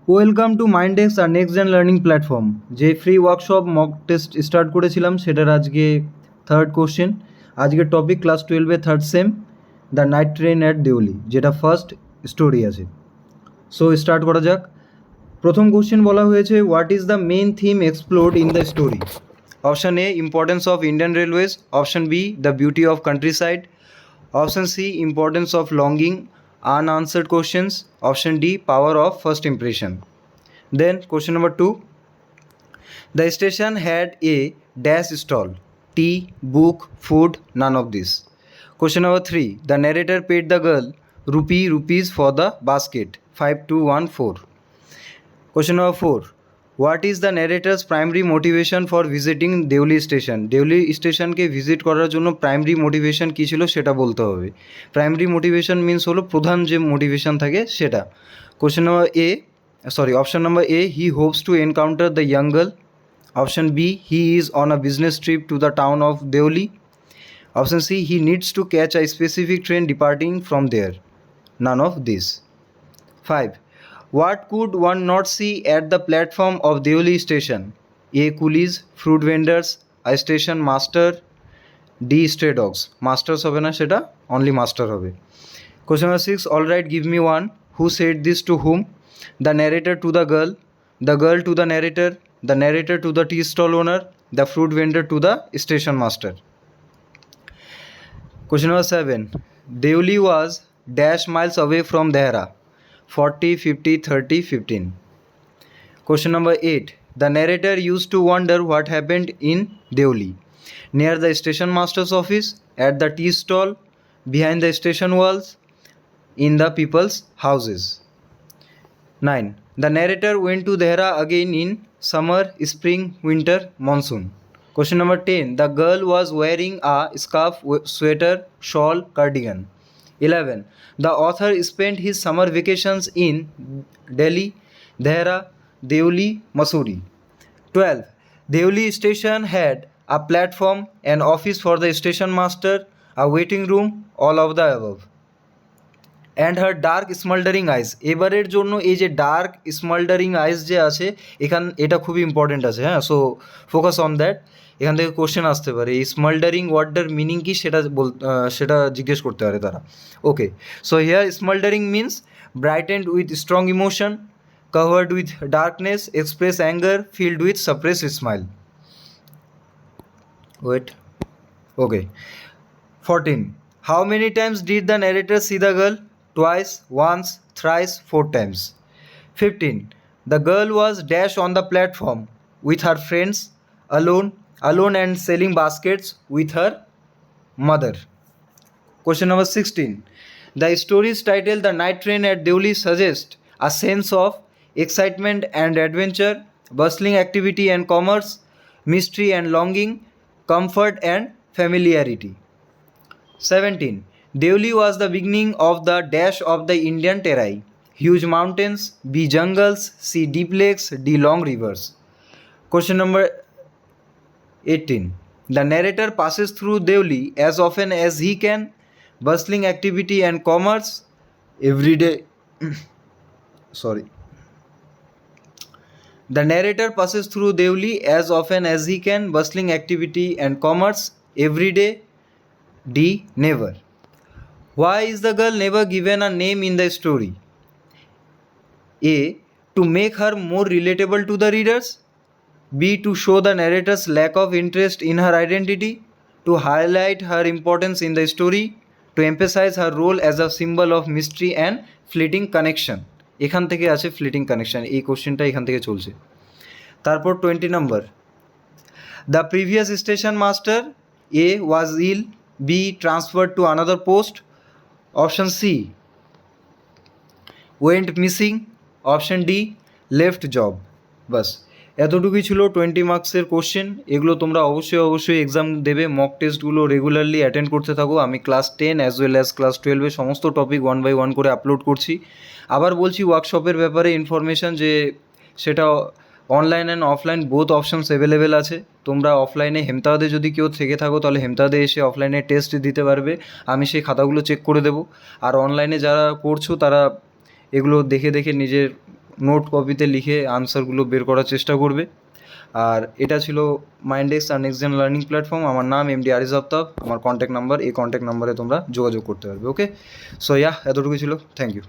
Welcome to Mindex আর next gen learning platform. যে free workshop mock test start করেছিলাম সেটার আজকে থার্ড কোশ্চেন। আজকের টপিক ক্লাস 12-এ third sem, the night train at Deoli, যেটা ফার্স্ট স্টোরি আছে। সো স্টার্ট করা যাক। প্রথম কোশ্চেন বলা হয়েছে, what is the main theme explored in the story? Option A, importance of Indian railways. Option B, the beauty of countryside. Option C, importance of longing, unanswered questions. Option D, power of first impression. Then question number 2. The station had a dash stall. Tea, book, food, none of this. Question number 3. The narrator paid the girl rupees for the basket. 5214. Question number 4. What is the narrator's primary motivation for visiting Deoli station? Deoli স্টেশনকে visit করার জন্য primary motivation কী ছিল সেটা বলতে হবে। Primary motivation means হলো প্রধান যে মোটিভেশন থাকে সেটা। Option number A, he hopes to encounter the young girl. Option B, he is on a business trip to the town of Deoli. Option C, he needs to catch a specific train departing from there. None of this. 5. What could one not see at the platform of Deoli station? A. Coolies, fruit vendors, a station master, D. Stray dogs. Masters হবে না সেটা, only master হবে। Question number 6. All right, give me one. Who said this to whom? The narrator to the girl to the narrator to the tea stall owner, the fruit vendor to the station master. Question number 7. Deoli was dash miles away from Dehra. 40, 50, 30, 15. Question number 8. The narrator used to wonder what happened in Deoli. Near the station master's office, at the tea stall, behind the station walls, in the people's houses. 9. The narrator went to Dehra again in summer, spring, winter, monsoon. Question number 10. The girl was wearing a scarf, sweater, shawl, cardigan. 11. The author spent his summer vacations in Delhi, Dehra, Deoli, Mussoorie. 12. Deoli station had a platform, an office for the station master, a waiting room, all of the above. And her dark smouldering eyes. এবারের জন্য এই যে dark smouldering আইস যে আছে এটা খুবই important আছে, হ্যাঁ। So focus on that. এখান থেকে কোশ্চেন আসতে পারে, এই স্মল্ডারিং ওয়ার্ডটার মিনিং কি সেটা জিজ্ঞেস করতে পারে তারা। Okay, so here smouldering means brightened with strong emotion, covered with darkness, express anger, filled with suppressed smile. Wait. Okay. 14. How many times did the narrator see the girl? Twice, once, thrice, 4 times. 15. The girl was dash on the platform with her friends, alone and selling baskets with her mother. Question number 16. The story's title, The Night Train at Deoli, suggests a sense of excitement and adventure, bustling activity and commerce, mystery and longing, comfort and familiarity. 17. Deoli was the beginning of the dash of the Indian terrain. Huge mountains, B. Jungles, C. Deep lakes, D. Long rivers. Question number 18. The narrator passes through Deoli as often as he can. Bustling activity and commerce, everyday. The narrator passes through Deoli as often as he can. Bustling activity and commerce, everyday. D. Never. Why is the girl never given a name in the story? A. To make her more relatable to the readers. B. To show the narrator's lack of interest in her identity. To highlight her importance in the story. To emphasize her role as a symbol of mystery and fleeting connection. এখান থেকে আছে fleeting connection, এই কোশ্চেনটা এখান থেকে চলছে। তারপর 20 নম্বর, the previous station master A was ill, B transferred to another post, option C went missing, option D left job. বাস এতটুকুই ছিল 20 মার্কসের কোশ্চেন। এগুলো তোমরা অবশ্যই এক্সাম দেবে, মক টেস্টগুলো রেগুলারলি অ্যাটেন্ড করতে থাকো। আমি class 10 as well as class 12-এর সমস্ত টপিক 1 বাই 1 করে আপলোড করছি। আবার বলছি, ওয়ার্কশপের ব্যাপারে ইনফরমেশান যে সেটা online and offline both options available আছে। তোমরা অফলাইনে হেমতাবাদে যদি কেউ থেকে থাকো তাহলে হেমতাবাদে এসে অফলাইনে টেস্ট দিতে পারবে, আমি সেই খাতাগুলো চেক করে দেবো। আর অনলাইনে যারা করছো তারা এগুলো দেখে নিজের নোট কপিতে লিখে আনসারগুলো বের করার চেষ্টা করবে। আর এটা ছিল মাইন্ডেক্স আর নেক্সট জেন লার্নিং প্ল্যাটফর্ম। আমার নাম এমডি আরিজ আফতাব, আমার কন্ট্যাক্ট নাম্বার এই কন্ট্যাক্ট নাম্বারে তোমরা যোগাযোগ করতে পারবে। ওকে, সো এতটুকু ছিল। Thank you.